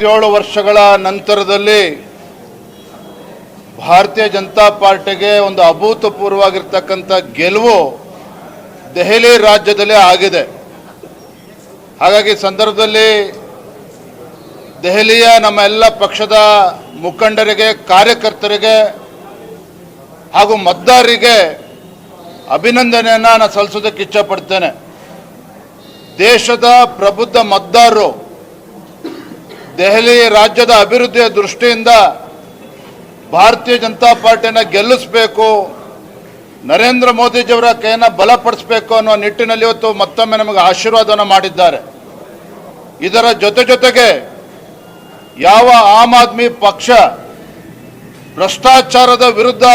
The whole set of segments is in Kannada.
7 ವರ್ಷಗಳ ನಂತರದಲ್ಲಿ ಭಾರತೀಯ ಜನತಾ ಪಾರ್ಟಿಗೆ ಒಂದು ಅಭೂತಪೂರ್ವವಾಗಿರ್ತಕ್ಕಂಥ ಗೆಲುವು ದೆಹಲಿ ರಾಜ್ಯದಲ್ಲಿ ಆಗಿದೆ. ಹಾಗಾಗಿ ಸಂದರ್ಭದಲ್ಲಿ ದೆಹಲಿಯ ನಮ್ಮ ಎಲ್ಲ ಪಕ್ಷದ ಮುಖಂಡರಿಗೆ, ಕಾರ್ಯಕರ್ತರಿಗೆ ಹಾಗೂ ಮತದಾರರಿಗೆ ಅಭಿನಂದನೆಯನ್ನು ನಾನು ಸಲ್ಲಿಸೋದಕ್ಕೆ ಇಚ್ಛಪಡ್ತೇನೆ. ದೇಶದ ಪ್ರಬುದ್ಧ ಮತದಾರರು ದೆಹಲಿ ರಾಜ್ಯದ ಅಭಿವೃದ್ಧಿಯ ದೃಷ್ಟಿಯಿಂದ ಭಾರತೀಯ ಜನತಾ ಪಾರ್ಟಿಯನ್ನು ಗೆಲ್ಲಿಸಬೇಕು, ನರೇಂದ್ರ ಮೋದಿಜಿಯವರ ಕೈಯನ್ನು ಬಲಪಡಿಸಬೇಕು ಅನ್ನೋ ನಿಟ್ಟಿನಲ್ಲಿ ಇವತ್ತು ಮತ್ತೊಮ್ಮೆ ನಮಗೆ ಆಶೀರ್ವಾದವನ್ನು ಮಾಡಿದ್ದಾರೆ. ಇದರ ಜೊತೆಗೆ ಯಾವ ಆಮ್ ಆದ್ಮಿ ಪಕ್ಷ ಭ್ರಷ್ಟಾಚಾರದ ವಿರುದ್ಧ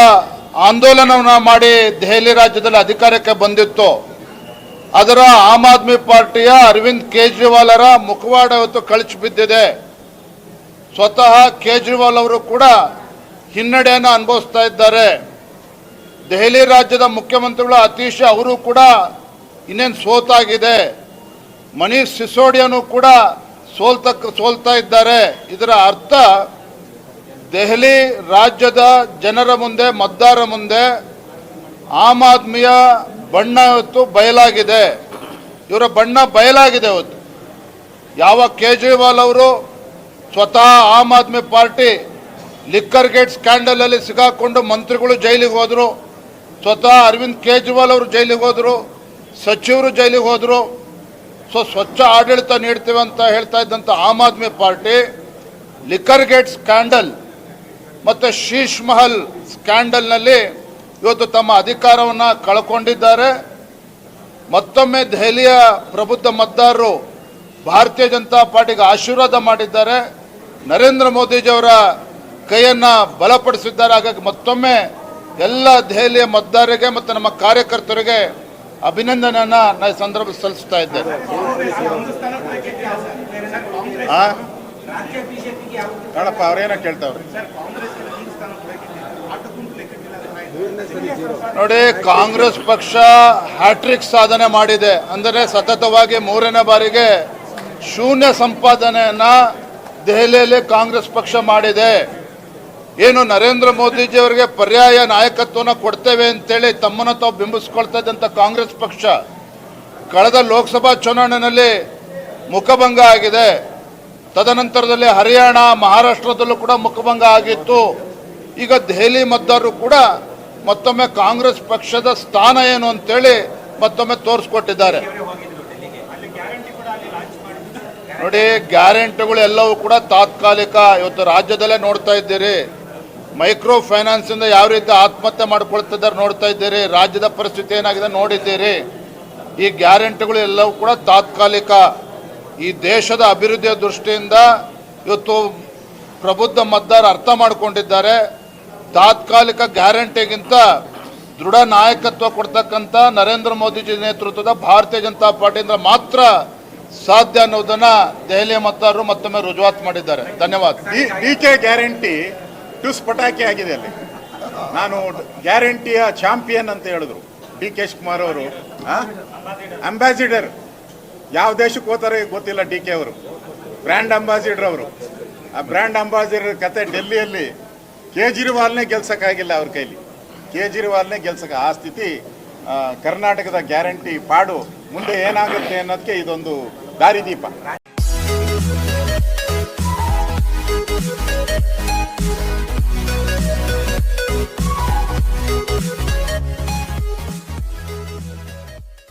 ಆಂದೋಲನವನ್ನು ಮಾಡಿ ದೆಹಲಿ ರಾಜ್ಯದಲ್ಲಿ ಅಧಿಕಾರಕ್ಕೆ ಬಂದಿತ್ತು, ಅದರ ಆಮ್ ಆದ್ಮಿ ಪಾರ್ಟಿಯ ಅರವಿಂದ್ ಕೇಜ್ರಿವಾಲರ ಮುಖವಾಡ ಇವತ್ತು ಕಳಚಿ ಬಿದ್ದಿದೆ. ಸ್ವತಃ ಕೇಜ್ರಿವಾಲ್ ಅವರು ಕೂಡ ಹಿನ್ನಡೆಯನ್ನು ಅನುಭವಿಸ್ತಾ ಇದ್ದಾರೆ. ದೆಹಲಿ ರಾಜ್ಯದ ಮುಖ್ಯಮಂತ್ರಿಗಳು ಅತೀಶ್ ಅವರು ಕೂಡ ಇನ್ನೇನು ಸೋತಾಗಿದೆ. ಮನೀಶ್ ಸಿಸೋಡಿಯಾನು ಕೂಡ ಸೋಲ್ತಾ ಇದ್ದಾರೆ. ಇದರ ಅರ್ಥ ದೆಹಲಿ ರಾಜ್ಯದ ಜನರ ಮುಂದೆ, ಮತದಾರರ ಮುಂದೆ ಆಮ್ ಆದ್ಮಿಯ ಬಣ್ಣ ಇವತ್ತು ಬಯಲಾಗಿದೆ. ಇವರ ಬಣ್ಣ ಬಯಲಾಗಿದೆ. ಇವತ್ತು ಯಾವ ಕೇಜ್ರಿವಾಲ್ ಅವರು ಸ್ವತಃ Aam Aadmi party liquor gate scandal ಅಲ್ಲಿ ಸಿಗಾಕೊಂಡು ಮಂತ್ರಿಗಳು ಜೈಲಿಗೆ ಹೋದರು, ಸ್ವತಃ ಅರವಿಂದ್ ಕೇಜ್ರಿವಾಲ್ ಅವರು ಜೈಲಿಗೆ ಹೋದರು, ಸಚಿವರು ಜೈಲಿಗೆ ಹೋದರು. ಸ್ವಚ್ಛ ಆಡಳಿತ ನೀಡ್ತೇವೆ ಅಂತ ಹೇಳ್ತಾ ಇದ್ದಂಥ Aam Aadmi party liquor gate scandal ಮತ್ತು ಶೀಶ್ ಮಹಲ್ ಸ್ಕ್ಯಾಂಡಲ್ನಲ್ಲಿ ಇವತ್ತು ತಮ್ಮ ಅಧಿಕಾರವನ್ನು ಕಳ್ಕೊಂಡಿದ್ದಾರೆ. ಮತ್ತೊಮ್ಮೆ ದೆಹಲಿಯ ಪ್ರಬುದ್ಧ ಮತದಾರರು ಭಾರತೀಯ ಜನತಾ ಪಾರ್ಟಿಗೆ ಆಶೀರ್ವಾದ ಮಾಡಿದ್ದಾರೆ, ನರೇಂದ್ರ ಮೋದಿಜಿಯವರ ಕೈಯನ್ನು ಬಲಪಡಿಸಿದ್ದಾರೆ. ಹಾಗಾಗಿ ಮತ್ತೊಮ್ಮೆ ಎಲ್ಲ ದೆಹಲಿಯ ಮತದಾರರಿಗೆ ಮತ್ತು ನಮ್ಮ ಕಾರ್ಯಕರ್ತರಿಗೆ ಅಭಿನಂದನೆಯನ್ನು ನಾನು ಸಂದರ್ಭ ಸಲ್ಲಿಸ್ತಾ ಇದ್ದೇನೆ. ಅವ್ರೇನೋ ಕೇಳ್ತಾವ್ರೆ ನೋಡಿ. ಕಾಂಗ್ರೆಸ್ ಪಕ್ಷ ಹ್ಯಾಟ್ರಿಕ್ ಸಾಧನೆ ಮಾಡಿದೆ. ಅಂದರೆ ಸತತವಾಗಿ 3ನೇ ಬಾರಿಗೆ ಶೂನ್ಯ ಸಂಪಾದನೆಯನ್ನ ದೆಹಲಿಯಲ್ಲಿ ಕಾಂಗ್ರೆಸ್ ಪಕ್ಷ ಮಾಡಿದೆ. ಏನು ನರೇಂದ್ರ ಮೋದಿಜಿಯವರಿಗೆ ಪರ್ಯಾಯ ನಾಯಕತ್ವವನ್ನು ಕೊಡ್ತೇವೆ ಅಂತೇಳಿ ತಮ್ಮನ್ನು ತಾವು ಬಿಂಬಿಸ್ಕೊಳ್ತಾ ಇದ್ದಂಥ ಕಾಂಗ್ರೆಸ್ ಪಕ್ಷ ಕಳೆದ ಲೋಕಸಭಾ ಚುನಾವಣೆಯಲ್ಲಿ ಮುಖಭಂಗ ಆಗಿದೆ. ತದನಂತರದಲ್ಲಿ ಹರಿಯಾಣ, ಮಹಾರಾಷ್ಟ್ರದಲ್ಲೂ ಕೂಡ ಮುಖಭಂಗ ಆಗಿತ್ತು. ಈಗ ದೆಹಲಿ ಮತದಾರರು ಕೂಡ ಮತ್ತೊಮ್ಮೆ ಕಾಂಗ್ರೆಸ್ ಪಕ್ಷದ ಸ್ಥಾನ ಏನು ಅಂತೇಳಿ ಮತ್ತೊಮ್ಮೆ ತೋರಿಸ್ಕೊಟ್ಟಿದ್ದಾರೆ. ನೋಡಿ, ಗ್ಯಾರಂಟಿಗಳು ಎಲ್ಲವೂ ಕೂಡ ತಾತ್ಕಾಲಿಕ. ಇವತ್ತು ರಾಜ್ಯದಲ್ಲೇ ನೋಡ್ತಾ ಇದ್ದೀರಿ, ಮೈಕ್ರೋ ಫೈನಾನ್ಸ್ ಇಂದ ಯಾವ ರೀತಿ ಆತ್ಮಹತ್ಯೆ ಮಾಡ್ಕೊಳ್ತಿದ್ದಾರೆ ನೋಡ್ತಾ ಇದ್ದೀರಿ. ರಾಜ್ಯದ ಪರಿಸ್ಥಿತಿ ಏನಾಗಿದೆ ನೋಡಿದ್ದೀರಿ. ಈ ಗ್ಯಾರಂಟಿಗಳು ಎಲ್ಲವೂ ಕೂಡ ತಾತ್ಕಾಲಿಕ. ಈ ದೇಶದ ಅಭಿವೃದ್ಧಿಯ ದೃಷ್ಟಿಯಿಂದ ಇವತ್ತು ಪ್ರಬುದ್ಧ ಮತದಾರ ಅರ್ಥ ಮಾಡಿಕೊಂಡಿದ್ದಾರೆ. ತಾತ್ಕಾಲಿಕ ಗ್ಯಾರಂಟಿಗಿಂತ ದೃಢ ನಾಯಕತ್ವ ಕೊಡ್ತಕ್ಕಂಥ ನರೇಂದ್ರ ಮೋದಿಜಿ ನೇತೃತ್ವದ ಭಾರತೀಯ ಜನತಾ ಪಾರ್ಟಿಯಿಂದ ಮಾತ್ರ ಸಾಧ್ಯ ಅನ್ನೋದನ್ನ ದೆಹಲಿಯ ಮತದಾರರು ಮತ್ತೊಮ್ಮೆ ರುಜುವಾತು ಮಾಡಿದ್ದಾರೆ. ಧನ್ಯವಾದ. ಡಿಕೆ ಗ್ಯಾರಂಟಿ ಟುಸ್ ಪಟಾಕಿ ಆಗಿದೆ. ಅಲ್ಲಿ ನಾನು ಗ್ಯಾರಂಟಿಯ ಚಾಂಪಿಯನ್ ಅಂತ ಹೇಳಿದ್ರು ಡಿ.ಕೆ. ಶಿವಕುಮಾರ್ ಅವರು. ಅಂಬಾಸಿಡರ್ ಯಾವ ದೇಶಕ್ಕೆ ಹೋಗ್ತಾರೆ ಗೊತ್ತಿಲ್ಲ. ಡಿ.ಕೆ. ಅವರು ಬ್ರ್ಯಾಂಡ್ ಅಂಬಾಸಿಡರ್. ಅವರು ಆ ಬ್ರ್ಯಾಂಡ್ ಅಂಬಾಸಿಡರ್ ಕತೆ ಡೆಲ್ಲಿಯಲ್ಲಿ ಕೇಜ್ರಿವಾಲ್ನೇ ಗೆಲ್ಸಕ್ಕಾಗಿಲ್ಲ ಅವ್ರ ಕೈಲಿ. ಕೇಜ್ರಿವಾಲ್ನೇ ಗೆಲ್ಸಕ್ಕೆ ಆ ಸ್ಥಿತಿ. ಕರ್ನಾಟಕದ ಗ್ಯಾರಂಟಿ ಪಾಡು ಮುಂದೆ ಏನಾಗುತ್ತೆ ಅನ್ನೋದಕ್ಕೆ ಇದೊಂದು ದಾರಿದೀಪ.